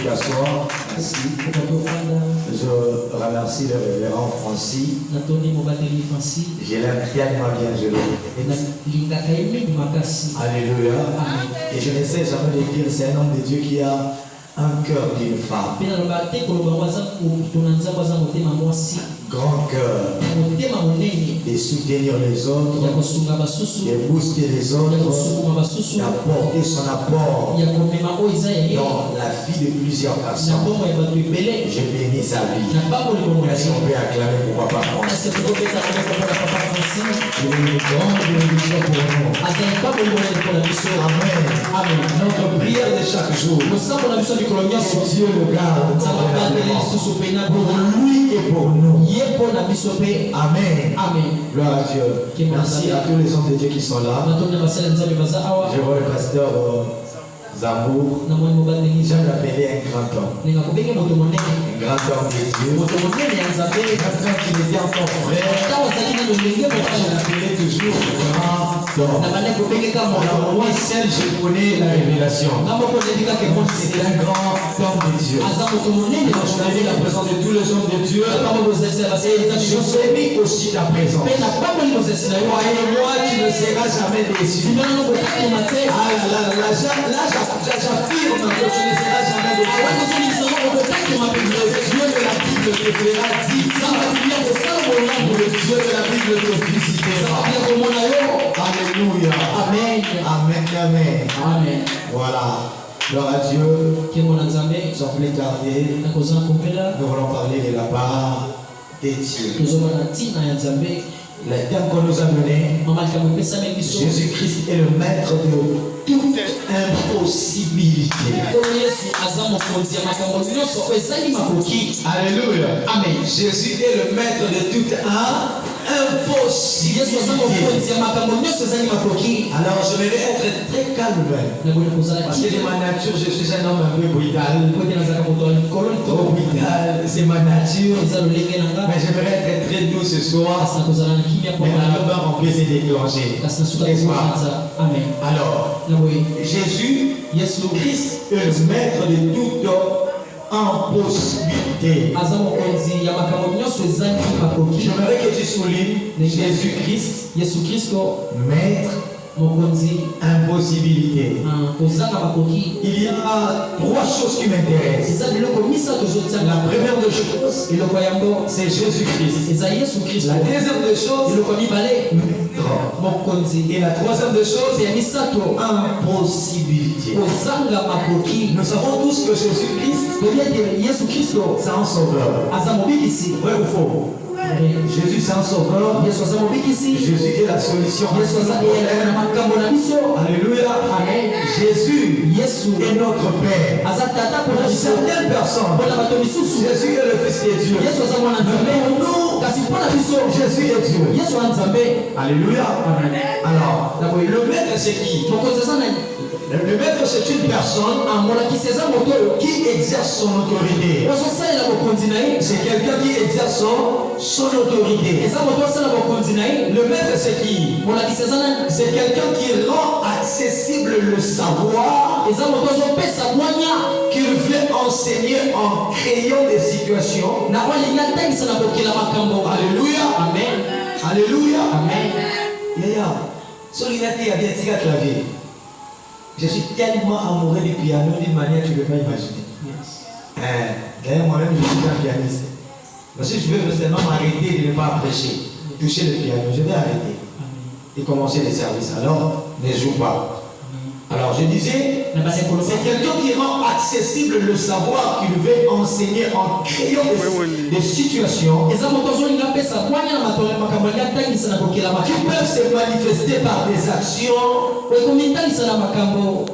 t'asseoir. Merci. Je remercie le révérend Francis. Je l'aime tellement bien, je l'aime. Alléluia. Et je n'essaie jamais de dire c'est un homme de Dieu qui a un cœur d'une femme. Grand cœur. De soutenir les autres. De booster les autres. D'apporter son apport dans la vie de plusieurs personnes. Je bénis sa vie. Est-ce qu'on peut acclamer pour Papa Francis? Je veux une grande bénédiction pour nous. Amen. Notre prière de chaque jour. Que Dieu le garde. Pour lui et pour nous. Amen. Gloire à Dieu. Merci à tous les hommes de Dieu qui sont là. Je vois le pasteur Zambour. J'aime l'appeler un grand homme. Un grand homme de Dieu. Quand il était encore frère, je l'appelais toujours grand homme. Alors moi seul je connais la révélation. C'est un grand homme de Dieu. Alors je connais la présence de tous les hommes de Dieu. Je bénis aussi ta présence. Croyez-moi, tu ne seras jamais déçu. J'affirme que tu ne seras jamais déçu. Le Dieu de la Bible te fera dire. Le Dieu de la Bible te visitera. Alléluia. Amen. Amen. Amen. Amen. Voilà. Gloire à Dieu. Sans plus tarder, nous allons parler de la part des dieux. Le terme qu'on nous a donné, Jésus-Christ est le maître de toute impossibilité. Alléluia. Amen. Jésus est le maître de toute impossibilité. Alors je vais être très calme. Parce que de ma nature, je suis un homme un peu brutal. C'est ma nature. Mais j'aimerais être très doux ce soir. Mais la peur on peut se déclencher. Alors, Jésus-Christ est le maître de toute impossibilité. J'aimerais que tu soulignes Jésus-Christ, maître impossibilité. Il y a trois choses qui m'intéressent. La première des choses, c'est Jésus-Christ. La deuxième des choses, et la troisième des choses, impossibilité. Nous savons tous que Jésus-Christ, c'est un sauveur. Vrai ou faux? Jésus c'est un sauveur. Jésus est la solution. Alléluia. Jésus est notre Père. Pour certaines personnes, Jésus est le Fils de Dieu. Pour nous, Jésus est Dieu. Alléluia. Alors, le maître c'est qui? Le maître c'est une personne qui exerce son autorité. C'est quelqu'un qui exerce son autorité. Le maître c'est qui? C'est quelqu'un qui rend accessible le savoir qu'il veut enseigner en créant des situations. Alléluia. Amen. Alléluia. Amen. Je suis tellement amoureux du piano d'une manière que tu ne peux pas imaginer. D'ailleurs, moi-même, je suis un pianiste. Parce que je veux seulement m'arrêter de ne pas prêcher, toucher le piano. Je vais arrêter et commencer les services. Alors, ne joue pas. Alors, je disais, c'est quelqu'un qui rend accessible le savoir qu'il veut enseigner en créant des situations qui peuvent se manifester par des actions.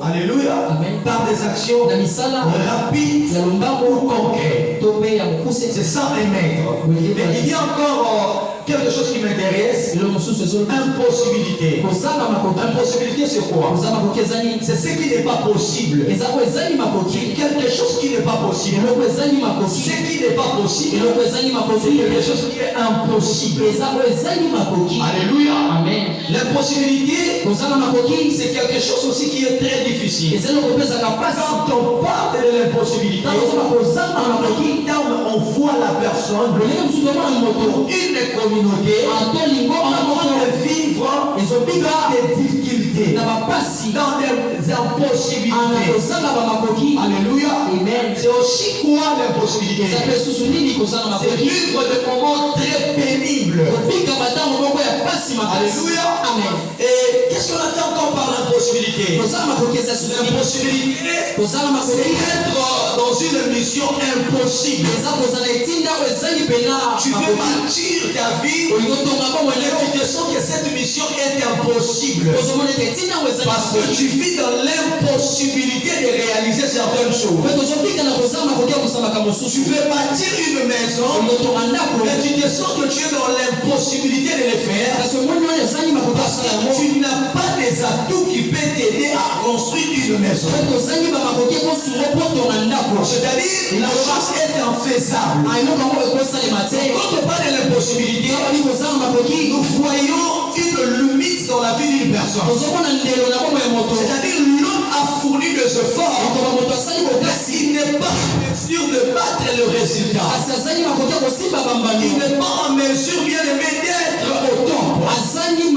Alléluia. Par des actions rapides ou concrètes. C'est ça un maître. Mais il y a encore quelque chose qui m'intéresse. Impossibilité. Impossibilité, c'est quoi? C'est ce qui n'est pas possible. Quelque chose qui n'est pas possible. Ce qui n'est pas possible. C'est quelque chose qui est impossible. Alléluia. Amen. L'impossibilité, c'est quelque chose aussi qui est très difficile. Quand on parle de l'impossibilité, on voit la personne dans une communauté en train de vivre dans des difficultés, dans des impossibilités. Alléluia. C'est aussi quoi l'impossibilité? C'est vivre des moments très pénibles. Alléluia. Et qu'est-ce qu'on entend encore par l'impossibilité? L'impossibilité, c'est être dans une mission impossible. Tu veux bâtir ta vie et tu te sens que cette mission est impossible. Parce que tu vis dans l'impossibilité de réaliser certaines choses. Tu veux bâtir une maison mais tu te sens que tu es dans l'impossibilité de le faire. Parce que tu n'as pas des atouts qui peuvent t'aider à construire une maison. C'est-à-dire la chose est infaisable. Quand on parle de l'impossibilité, nous voyons une limite dans la vie d'une personne. C'est-à-dire l'homme a fourni des efforts. Il n'est pas en mesure de battre le résultat. Il n'est pas en mesure bien aimé d'être au top. Il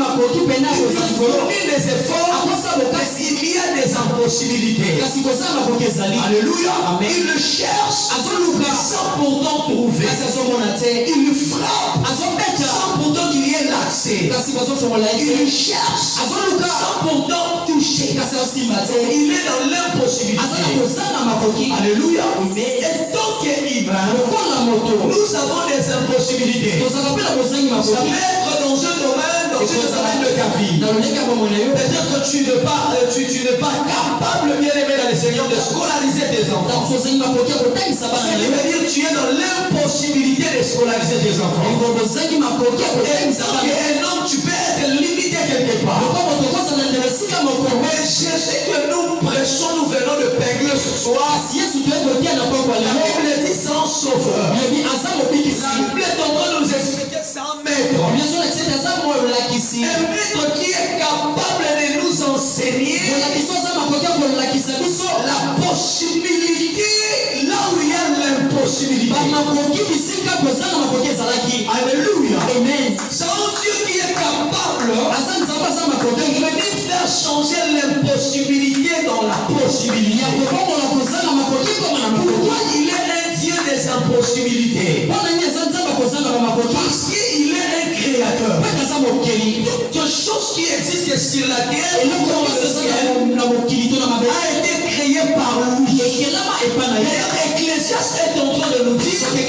fournit des efforts. Il y a des impossibilités. Alléluia. Il le cherche sans pourtant trouver. Il frappe sans pourtant qu'il y ait l'accès. Il cherche sans pourtant toucher. Il est dans l'impossibilité. Alléluia. Et tant qu'il va, nous avons des impossibilités. Ça peut être dans un domaine, de ta vie. Peut-être que tu n'es pas capable, bien aimé dans le Seigneur, de scolariser tes enfants. Ça veut dire que tu es dans l'impossibilité de scolariser tes enfants. Et tant qu'un homme, tu peux être limité quelque part. Mais je sais que nous prêchons, nous venons de Pingler ce soir. La Bible dit sans sauveur. La Bible est en train de nous expliquer sans maître. Un maître qui est capable de nous enseigner la possibilité là où il y a l'impossibilité. Alléluia. C'est un Dieu qui est capable de venir faire changer l'impossibilité dans la possibilité. Pourquoi il est un Dieu des impossibilités? Parce qu'il est un créateur. Toute chose qui existe sur la terre a été créée par lui. Ecclésiaste est en train de nous dire que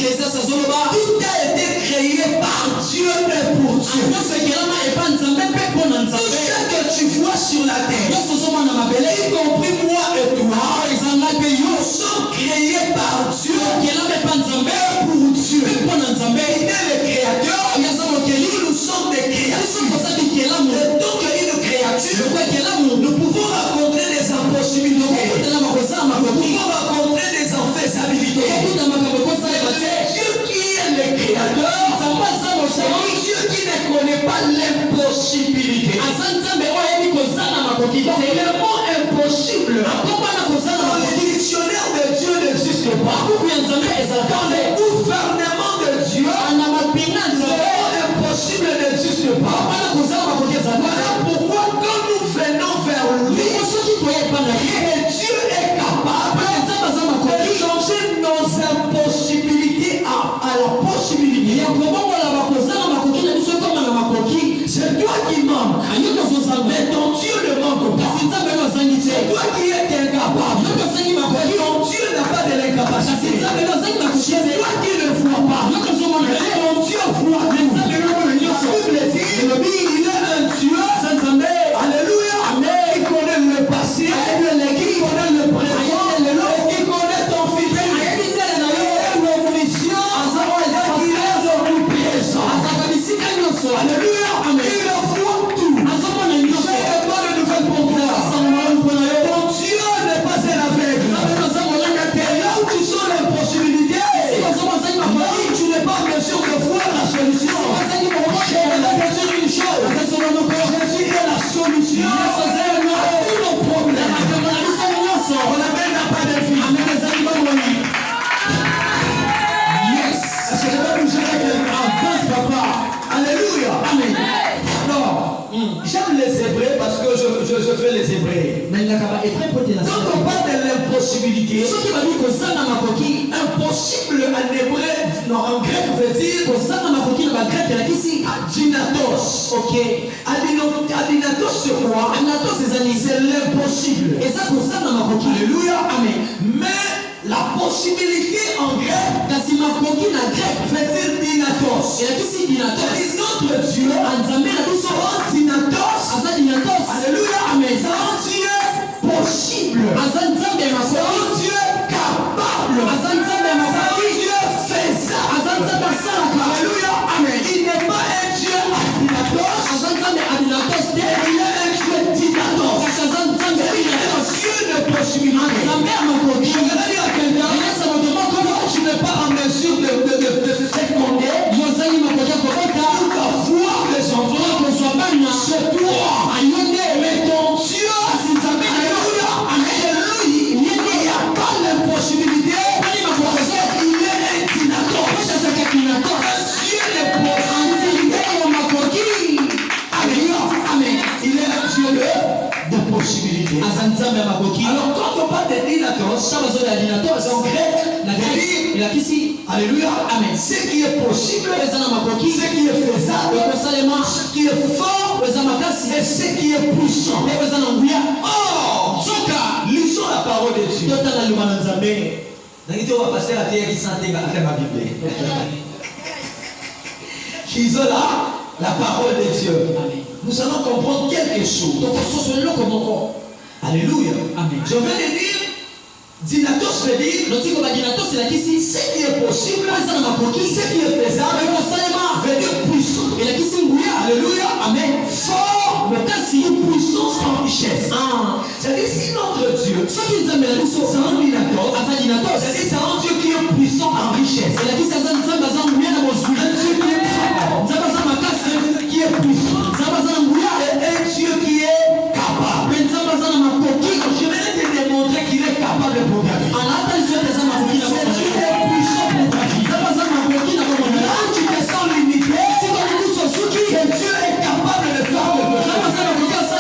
tout a été créé par Dieu et pour Dieu. Tout ce que tu vois sur la terre, y compris moi et toi, nous sommes créés par Dieu et pour Dieu. Il est le créateur, nous sommes des créatures. Et donc une créature, nous pouvons rencontrer des impossibilités. Nous pouvons rencontrer des infaisabilités. Dieu qui est le créateur Quand on parle de l'impossibilité, impossible en hébreu, non, en grec veut dire adinatos. Ok. Adinatos c'est quoi? C'est l'impossible. Alléluia. Amen. Mais la possibilité en grec veut dire dinatos. Et notre Dieu, dinatos. Alléluia. Amen. C'est un Dieu possible. C'est un Dieu capable. C'est un Dieu faisable. Alléluia. Amen. Il n'est pas un Dieu adinatos. Il est un Dieu dinatos. Il est un Dieu de possibilité. Je vais dire à quelqu'un, comment tu n'es pas en mesure de féconder pour avoir des enfants, c'est toi. Mais ton Dieu, alléluia, il n'y a pas l'impossibilité. Il est un dinatos. Un Dieu de possibilité. Alléluia, amen. Il est un Dieu de possibilité. Alors quand on parle de dinatos, en grec, alléluia, amen. Ce qui est possible, ce qui est faisable, ce qui est fort, et ce qui est puissant. Oh, lisons la parole de Dieu. Lisons la parole de Dieu. Nous allons comprendre quelque chose. Alléluia. Amen. Je vais le dire. Dinatos veut dire ce qui est possible, ce qui est faisable, veut dire puissant. Alléluia. Amen. Fort, puissance en richesse. C'est-à-dire si notre Dieu, c'est un dinatos, c'est-à-dire c'est un Dieu qui est puissant en richesse. Un Dieu qui est fort, qui est puissant, et un Dieu qui est capable. Je vais te démontrer qu'il est capable pour ta vie. C'est Dieu est puissant pour ta vie. Là où tu te sens limité, que Dieu est capable de faire quelque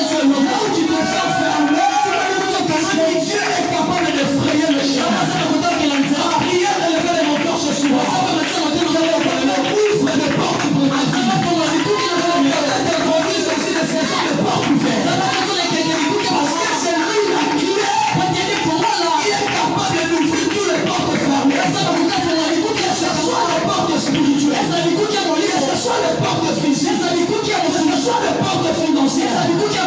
chose. Là où tu te sens fermé, Dieu est capable de frayer le chemin. Prière de lever les monteurs ce soir. Ouvre des portes pour ta vie. Introduis aussi des saisons de portes ouvertes. Parce que c'est lui la clé. Il est capable de nous ouvrir tous les portes fermées. Que ce soit les portes spirituelles, que ce soit les portes physiques, que ce soit les portes financières. L'unique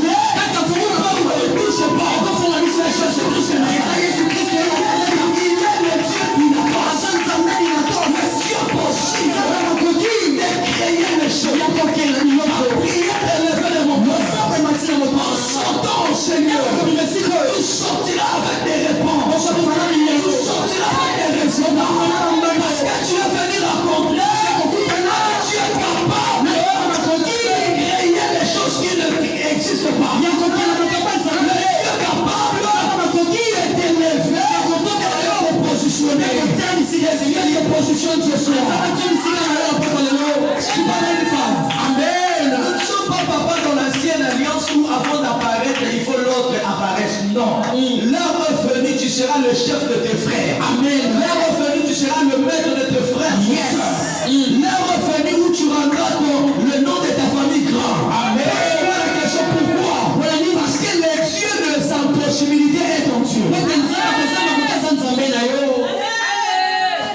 clé, Seigneur, tu sortiras avec des réponses. Tu sortiras avec des résultats. Parce que tu es venu rencontrer. Tu es capable de créer les choses qui n'existent pas. Tu es capable de t'élever et de positionner. Quelle position tu es sur? Tu parles des femmes. Amen. Nous ne sommes pas papa dans l'ancienne alliance où avant d'apparaître, il faut l'autre apparaisse. Non. L'heure venue, tu seras le chef de tes frères. Amen. L'heure venue, tu seras le maître de tes frères. Yes. L'heure venue où tu rendras le nom de ta famille grand. Amen. Pose-moi la question pourquoi? Parce que le Dieu de sa possibilité est ton Dieu.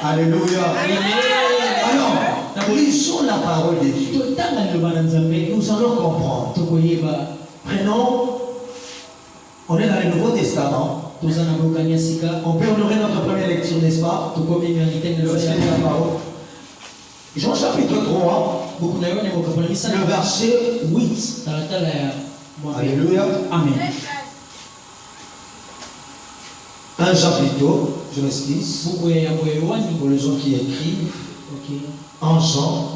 Alléluia. Alors, lisons la parole de Dieu. Nous allons comprendre. Prenons, on est dans le Nouveau Testament. On peut honorer notre première lecture, n'est-ce pas? Jean chapitre 3, le verset 8. Alléluia. Amen. Un Jean plutôt, je m'excuse, pour les gens qui écrivent. En Jean,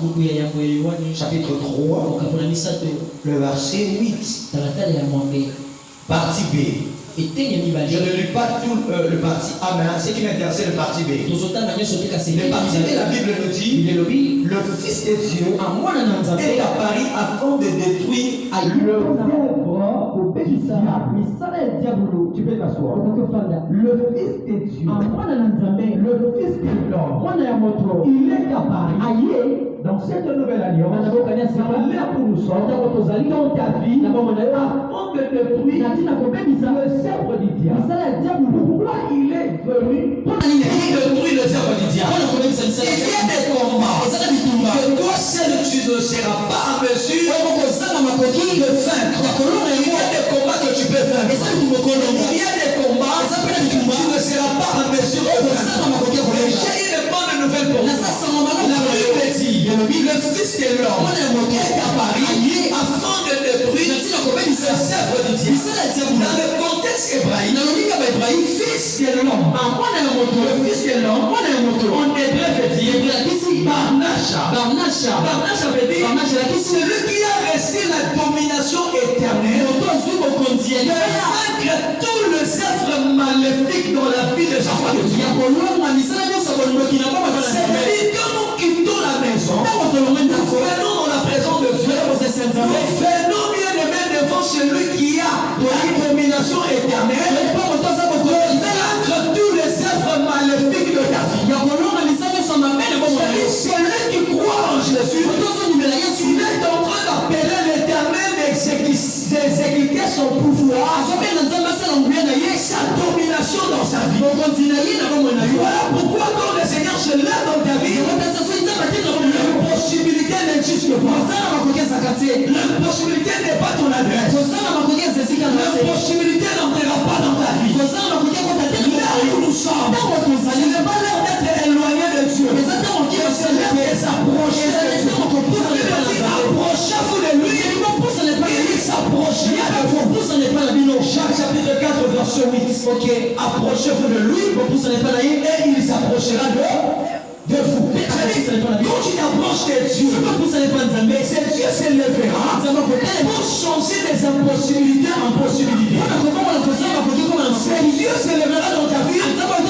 chapitre 3, le verset 8. Partie B. Je ne lis pas tout le parti A, mais ce qui m'intéresse, c'est le parti B. Le parti B, la Bible nous dit, le Fils de Dieu est apparu afin de détruire le œuvre du diable. Tu peux t'asseoir. Le Fils de Dieu, le Fils de l'homme, il est apparu dans cette nouvelle alliance, dans l'air où nous sommes, dans ta vie, afin de détruire le sceptre du diable. Pourquoi il est venu pour détruire le sceptre du diable? Il y a des combats que toi seul tu ne seras pas en mesure de vaincre. Il y a des combats que tu peux vaincre. Il y a des combats que tu ne seras pas en mesure de vaincre. J'ai une bonne nouvelle pour toi. La Bible dit, le Fils de l'homme est apparu afin de détruire le sceptre du diable. Dans le contexte hébraïque, Fils de l'homme, le Fils de l'homme, en hébreu veut dire Barnasha. Barnasha veut dire celui qui a resté la domination éternelle de vaincre tout le sceptre maléfique dans la vie de sa famille. C'est-à-dire que nous quittons la maison, nous venons dans la présence de Dieu, nous venons bien aimé devant celui qui a la domination éternelle, vaincre tous les œuvres maléfiques de ta vie. Celui qui croit en Jésus, il est en train d'appeler l'Éternel d'exécuter son pouvoir, sa domination dans sa vie. Voilà pourquoi quand le Seigneur se lève dans ta vie, l'impossibilité n'existe pas. L'impossibilité n'est pas ton adresse. L'impossibilité n'entrera pas dans ta vie. Là où nous sommes, il n'est pas l'heure d'être éloigné de Dieu. C'est l'heure de s'approcher de Dieu. Approchez-vous de lui. Il s'approche de vous. Jacques chapitre 4 verset 8. Approchez-vous de lui et il s'approchera de vous. Quand tu t'approches de Dieu, c'est Dieu s'élèvera pour changer des impossibilités en possibilités. C'est Dieu s'élèvera dans ta vie pour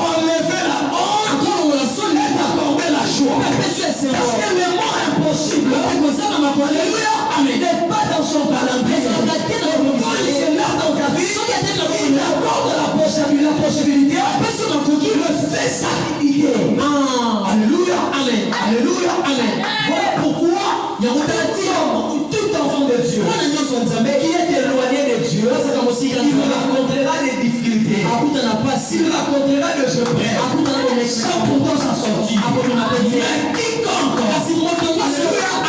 enlever la honte et t'accorder la joie. Parce que le mot impossible, alléluia, n'est pas dans son calendrier. Quand il s'élève dans ta vie, il accorde la possibilité de faire sa dignité. Alléluia, amen, alléluia, amen. Voilà pourquoi il y a tout enfant de Dieu qui est éloigné de Dieu, il rencontrera des difficultés, il rencontrera des épreuves, sans pourtant s'en sortir. Mais quiconque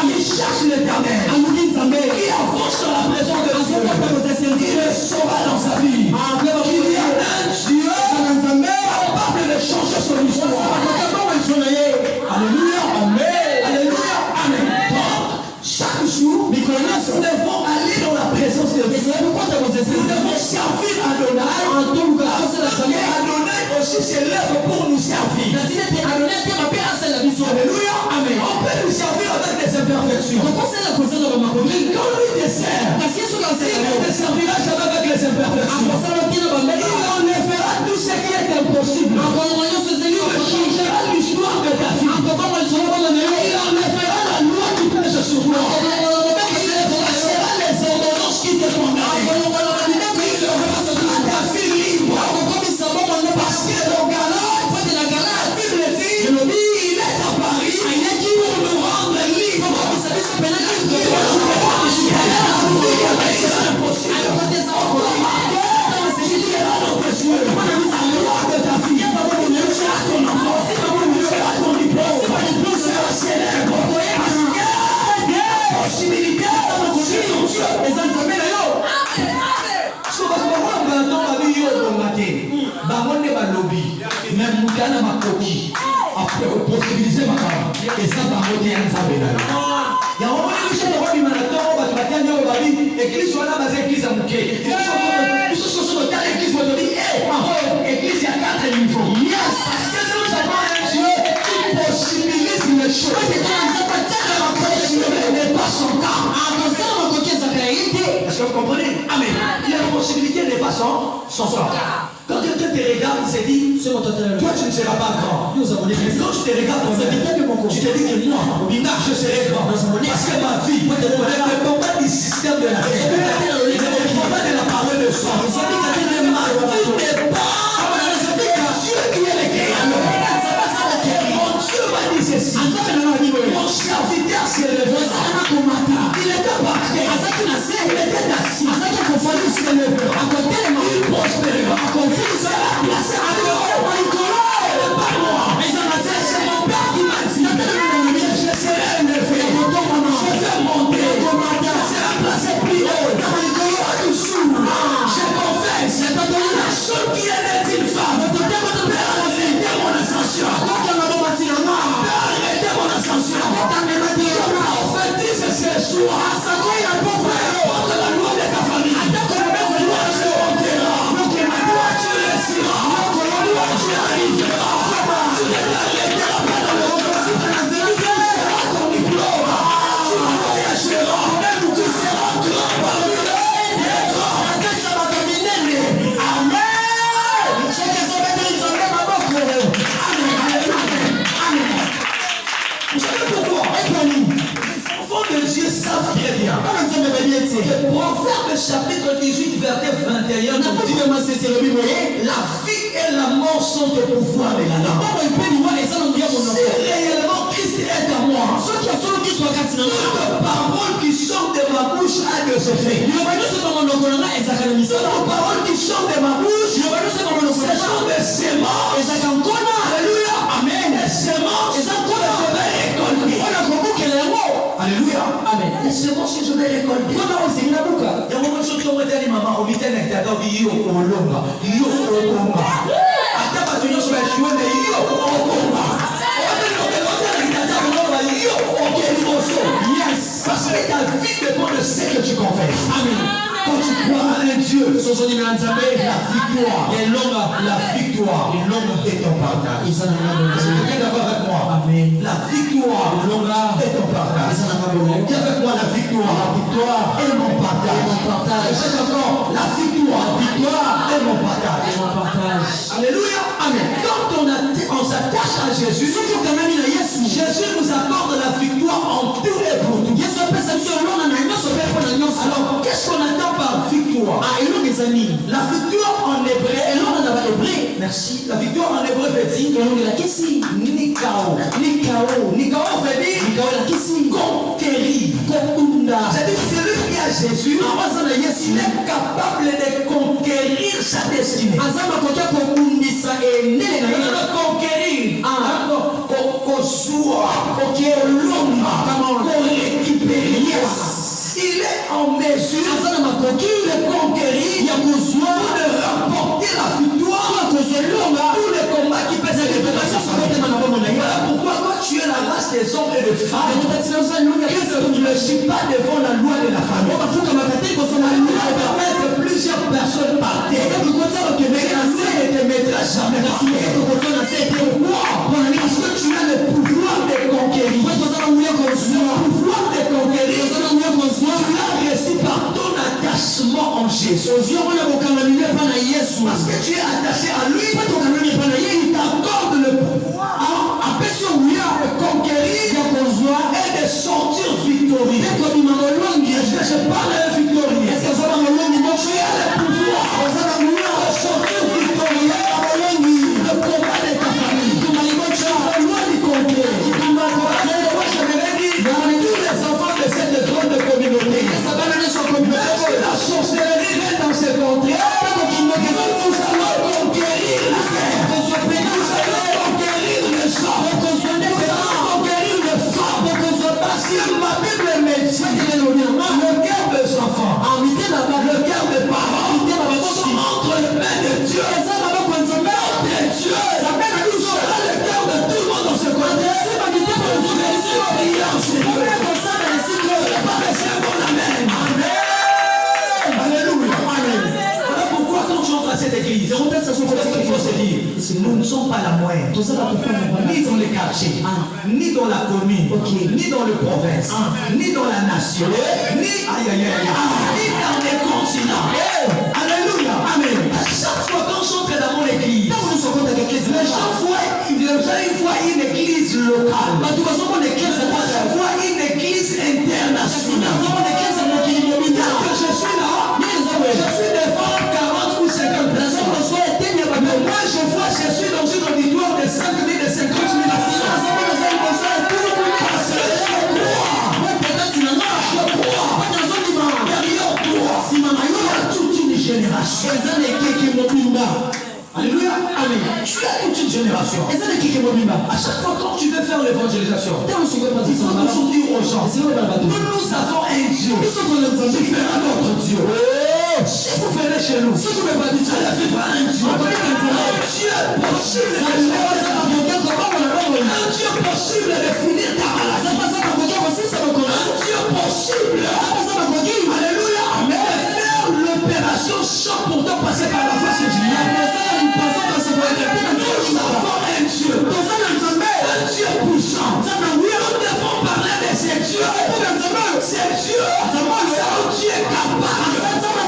qui cherche l'Éternel, qui avance dans la présence de Dieu, il le saura dans sa vie. Il y a un Dieu capable de changer son histoire. Alléluia, amen, alléluia, amen. Donc, chaque jour, nous devons aller dans la présence de Dieu. Nous devons servir Adonai. Et Adonai aussi s'élève pour nous servir. Alléluia, amen. On peut nous servir avec des imperfections. Mais quand lui dessert, il ne te servira jamais avec les imperfections. Il enlèvera tout ce qui est impossible. Il changera l'histoire de ta vie. Il enlèvera la loi qui pèse sur toi. Il effacera les ordonnances qui te condamnent. Il rendra ta vie libre. Parce que ton galère, la Bible dit, il est à Paris pour nous rendre libres. possibiliser ma femme. Et ça va monter un sabénal. Il y a un moment où je me dis maintenant, on va te battre, on va dire, l'église soit là, mais l'église a bouqué. Ils sont sur le tas, l'église va te dire, l'église, il y a 4 niveaux. Yes! Parce que nous avons un Dieu qui possibilise les choses. N'est pas son cas. Est-ce que vous comprenez? Amen. La possibilité n'est pas son cas. Quand quelqu'un te regarde, il se dit, toi tu ne seras pas grand. Mais quand tu te regardes, tu te dis que moi, je serai grand. Parce que ma vie ne dépend pas du système de la vie. Ne dépend pas pourquoi? Les enfants de Dieu savent très bien. Le Proverbe chapitre 18, verset 21 nous dit la vie et la mort sont au pouvoir de la langue. Si réellement Christ est à moi, toute parole qui sort de ma bouche a des effets. Toute parole qui sort de ma bouche, ce sont des semences. Alléluia. Amen. Des semences que je vais récolter. Alléluia. Amen. Les semences que je vais récolter. Yes. Parce que ta vie dépend de ce que tu confesses. Amen. Quand tu crois à un Dieu, la victoire est ton partage. Quelqu'un d'accord avec moi? Amen. La victoire est ton partage. Dis avec moi, la victoire est mon partage. C'est encore la victoire est mon partage. Alléluia. Amen. Quand on s'attache à Jésus, Jésus nous accorde la victoire en tout et pour tout. Alors, qu'est-ce qu'on entend par victoire? La victoire en hébreu, merci. La victoire en hébreu veut dire Nikao. Nikao veut dire conquérir. C'est-à-dire celui qui a Jésus, il est capable de conquérir sa destinée. Il veut conquérir. Il est en mesure de conquérir, de remporter la victoire pour les combats qui pèsent les Voilà pourquoi quand tu es la race des hommes et des femmes, qui ne réfléchis pas devant la loi de la famille. La loi permet que plusieurs personnes partent. Mais la loi ne te mettra jamais par terre. Pourquoi? Parce que tu as le pouvoir de conquérir. Le pouvoir de conquérir. Tu l'as reçu par ton attachement en Jésus. Parce que tu es attaché à lui, il t'accorde le pouvoir de conquérir et de sortir victorieux. Est-ce que je parle à un victorieux? Est-ce que tu as le pouvoir de sortir victorieux? Le combat de ta famille. Tu as le droit de conquérir. Moi, j'aimerais dire tous les enfants de cette grande communauté. La sorcellerie est dans ces contrées. Nous allons conquérir la terre. Nous allons conquérir le sang. Nous allons conquérir le sang. Parce que ma Bible me dit le cœur des enfants, le cœur des parents sont entre les mains de Dieu. Dieu sera le cœur de tout le monde dans ce côté. Alléluia. Voilà pourquoi quand tu entres à cette église, il faut se dire, nous ne sommes pas la moyenne, ni dans les quartiers, ni dans la commune, ni dans le province, ni dans la nation, ni dans les continents. Alléluia. Amen. À chaque fois quand j'entre dans mon église, les gens voient une église locale. Moi, je vois une église internationale. Que je suis là, je suis devant 40 ou 50 personnes. Mais moi, je vois, je suis dans une auditoire de 5 000 et 50 000 personnes. Derrière toi, il y a toute une génération. Alléluia. Amen. Tu as toute une génération. À chaque fois quand tu veux faire l'évangélisation, il faut toujours dire aux gens, nous avons un Dieu différent de notre Dieu. Si vous venez chez nous, si vous ne pas dire, ça vivra un Dieu. Un Dieu possible de finir ta maladie. Un Dieu possible. Alléluia. Amen. Faire l'opération sans pourtant passer par la face du Dieu. Nous avons un Dieu. Un Dieu puissant. Nous devons parler de ces dieux. Ces dieux, c'est un Dieu capable.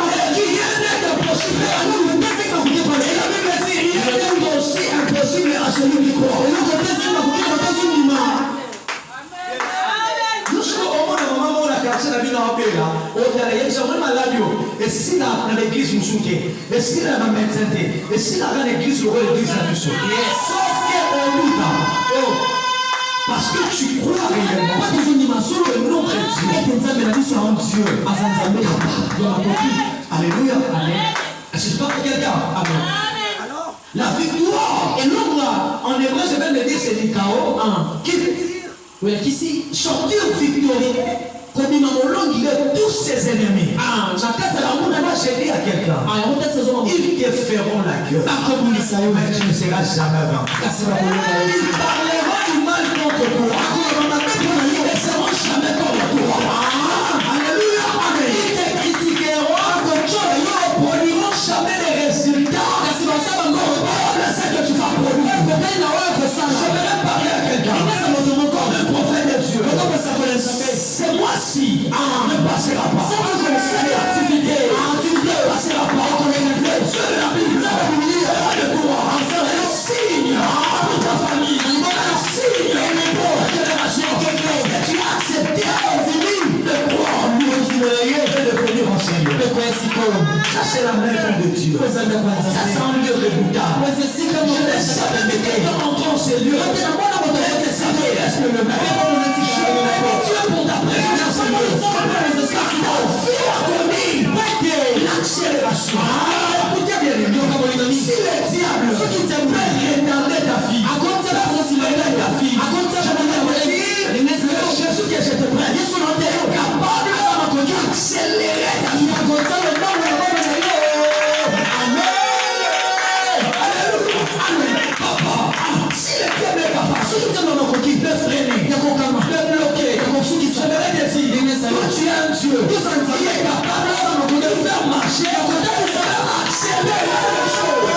Et rien n'est impossible. Et la Bible dit, rien n'est aussi impossible à celui qui croit. Et si dans l'église nous soutient, et si dans la médecine, et si dans l'église nous l'église à nous soutient. Sauf qu'on doute. Parce que tu crois réellement. Pas que une dimension le nom de Dieu. Et que nous avons sur un Dieu. Alléluia. Amen. Est-ce que je parle à quelqu'un? Amen. La victoire. Et l'homme là, en hébreu, je vais le dire, c'est Nikao. Qui veut dire qu'ici, sortir victorieux. Comme il a tous ses ennemis. J'ai dit à quelqu'un, ils te feront la gueule. Mais tu ne seras jamais vaincu. Ils parleront du mal contre toi. Ils ne seront jamais contre toi. Alléluia. Ils te critiqueront. Ils ne produiront jamais les résultats. C'est que tu vas produire. Je vais parler à quelqu'un. Comme un prophète de Dieu. C'est moi-ci. Ne passera pas. C'est l'activité. Tu ne passeras pas. Dieu de la Bible. De toi. Un signe pour ta famille. Un signe pour ta génération. Tu as accepté de croire en lui. Et de venir enseigner. Ça c'est la main de Dieu. Ça c'est un lieu de Bouddha. Je laisse ça te mettre dans ce lieu. Est-ce que le maître Dieu pour ta présence l'accélération. Écoutez bien les miens. Si le diable regarder ta fille, ta fille, Jésus que je te prête, est capable d'accélérer ta vie. Amen. Papa, si le diable est capable, si tu es coquille, de freiner, de bloquer, toi tu es un Dieu, il est capable de faire marcher, de faire accélérer les choses.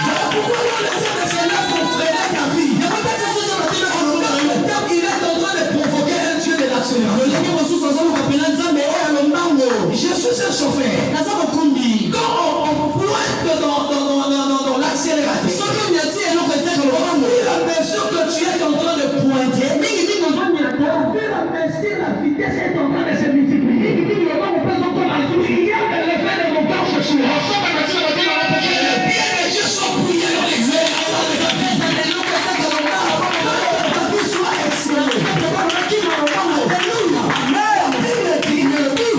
Voilà pourquoi le Seigneur pour freiner ta vie. Il est en train de provoquer un Dieu de l'accélération. Je suis un chauffeur. Quand on pointe dans l'accélérateur, la mesure que tu es en train de pointer, la vitesse est en train de se multiplier. Il y a l'effet de mon corps, je suis les pieds de Dieu sont priés dans l'exil.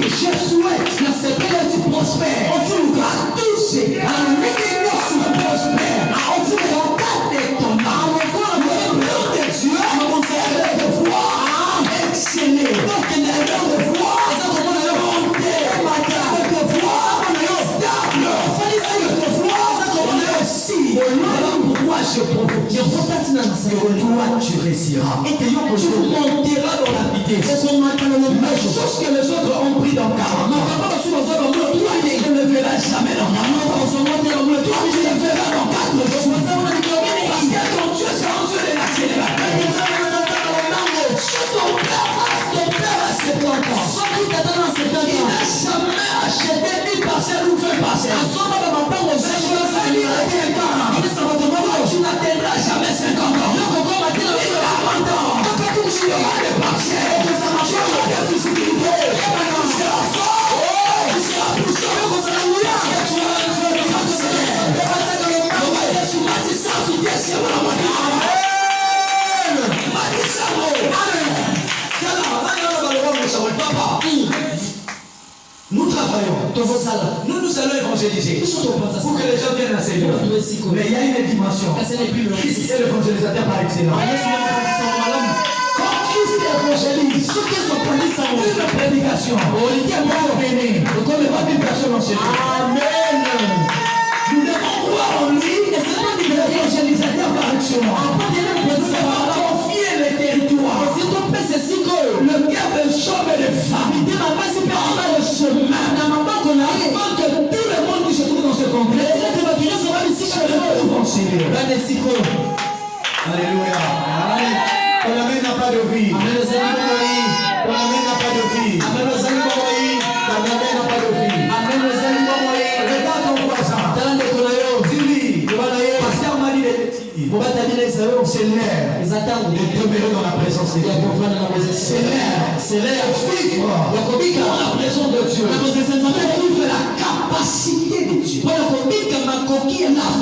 Je souhaite que tu prospères. À tous ces gars, prospère. Regardez ton âme. Le plan de Dieu est de voir exceller. De voir monter. De voir stable. Voilà pourquoi je provoque. Toi tu réussiras. Et tu monteras dans la vitesse. Les choses que les autres ont pris dans 40 ans. Toi tu ne le verras jamais dans 40 ans. Toi tu le verras dans 4 jours. Parce que ton Dieu c'est un Dieu de l'accélérateur. Ton père a 70 ans. Il n'a jamais acheté une parcelle ou 20 parcelles. Tu n'atteindras jamais 50 ans. 40 ans. Tu auras des parcelles. Tu auras des visibilités. Tu seras fort. Tu seras puissant. Tu auras un Dieu qui t'accélère. Papa, nous travaillons. Nous allons évangéliser. Pour que les gens viennent à Seigneur. Mais il y a une dimension. Christ est l'évangélisateur par excellence. Quand Christ évangélise, une prédication. Comme pas une personne enseignée. Amen. Nous devons croire en lui et c'est pas l'évangélisateur par excellence. Confier les territoires. Le cœur de chambre et de femme. Par le chemin. Afin que tout le monde qui se trouve dans ce complexe Alléluia. Ton amen n'a pas de vie. Ton amen n'a pas de vie. Ton amen n'a pas de vie. Regarde ton voisin. Dis-lui. Pasteur m'a dit de c'est l'air de demeurer dans la présence de Dieu. C'est l'air vivre dans la présence de Dieu. Vivre la capacité de Dieu. La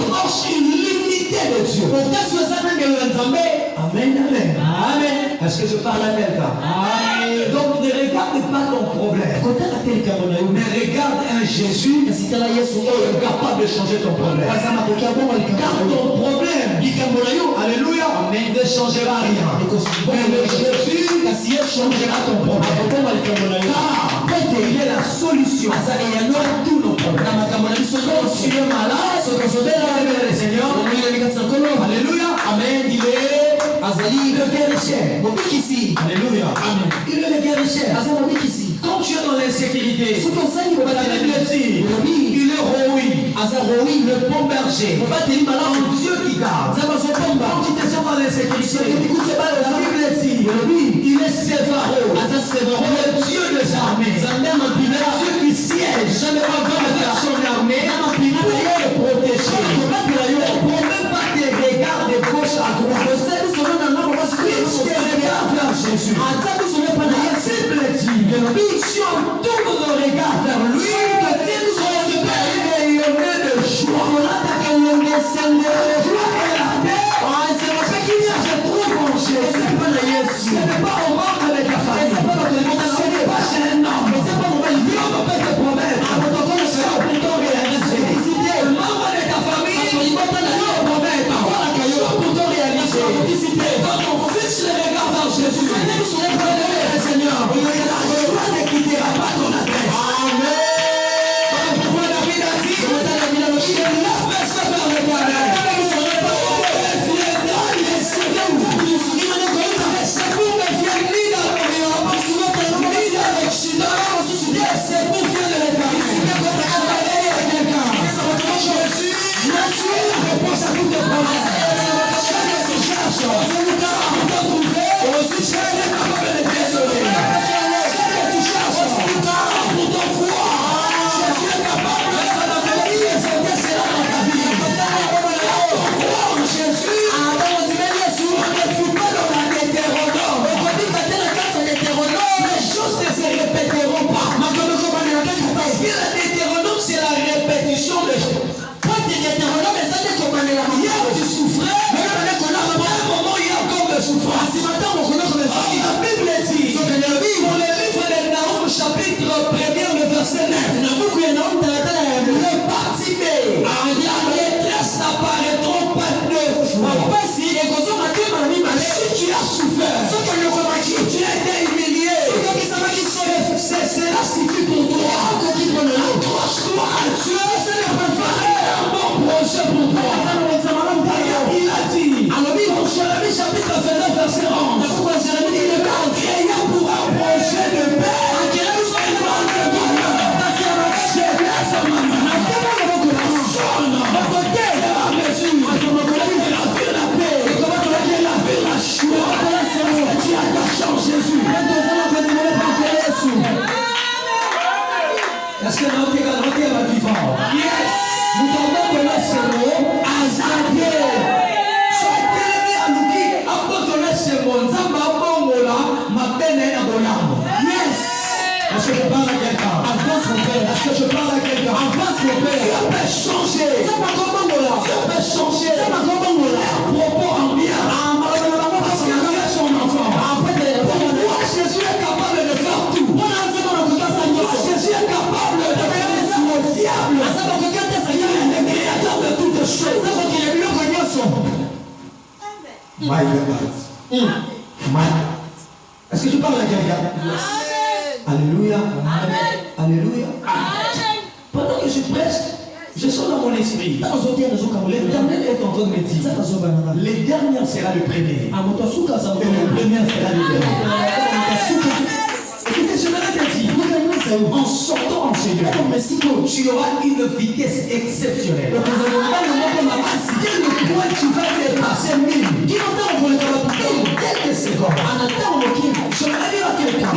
force illimitée de Dieu. Amen, amen. Amen. Est-ce que je parle à quelqu'un? Donc ne regarde pas ton problème. Mais regarde un Jésus qui est capable de changer ton problème. Car ton problème, alléluia, ne changera rien. Mais le Jésus changera ton problème. Car il est la solution à tous nos problèmes. Quand tu es malade, le Seigneur, alléluia, amen, il est le guérisseur. Alléluia. Amen. Il est le guérisseur. Quand tu es dans l'insécurité, il est Roui, le bon berger. Un Dieu qui garde. Quand tu te sens dans l'insécurité, la Bible dit, il est Sévaro, le Dieu des armées, le Dieu qui siège avec son armée pour te protéger. Pour même pas te regarder de gauche à droite. Jésus. Si on tourne nos regards vers lui, il y a de joie. Je trouve en Jésus. Ce n'est pas au monde avec la famille. Ce n'est pas chez un homme. Dieu ne peut te promettre. Pourtant réaliser. Le membre de ta famille, Dieu promet. Pourtant réaliser. Quand ton fils le regarde vers Jésus, Seigneur, il ne quittera pas ton adresse. Amen. Pourquoi David a dit, il ne laisse pas faire le carré. C'est pour me faire ni dans l'Orient, c'est pour faire de l'Église. Jésus, la réponse à toutes tes problèmes. Chacun se cherche. Pour te trouver, aussi chacun est capable de désoler. Chacun tu cherches. Pour ton foi. Jésus est capable de faire la vie et c'est cela dans ta vie. Jésus, on ne fut pas dans la Deutéronome. Les choses ne se répéteront pas. Parce que la Deutéronome, c'est la répétition de choses. Hier, tu souffrais, mais après un moment, il y a encore de souffrance. La Bible dit, dans le livre de Naoum, chapitre 1er, le verset 9, le parti B, la détresse n'apparaîtront pas deux fois. Si tu as souffert, si tu as été humilié, cela suffit pour toi. Accroche-toi à Dieu, un bon projet pour toi. Il a dit, dans Jérémie chapitre 29, verset 11, il est créé pour un projet de paix. Est-ce que notre Dieu va vivant? Yes! Nous avons donné ce mot à Zadier. Sois télé à Luki, après donner ce mot, Zamba Bongola, ma peine est à Bolam. Yes! Est-ce que je parle à quelqu'un? Avance mon père. Est-ce que je parle à quelqu'un? Avance mon père. Dieu peut changer. Zamba Bongola. Dieu peut changer. Zamba Bongola. Propos en bien. Parce qu'il y a son enfant. Pourquoi Jésus est capable de faire tout? Jésus est capable de faire le diable. Il est le créateur de toutes choses. My God. My God. Est-ce que je parle à quelqu'un? Alléluia. Alléluia. Pendant que je prêche, je sens dans mon esprit. L'Éternel est en train de me dire, le dernier sera le premier. Et le premier sera le dernier. Écoutez, je m'arrête à dire, en sortant en Seigneur, tu auras une vitesse exceptionnelle. Quel point tu vas dépasser 1000. Quelques secondes. Je m'arrête à dire à quelqu'un.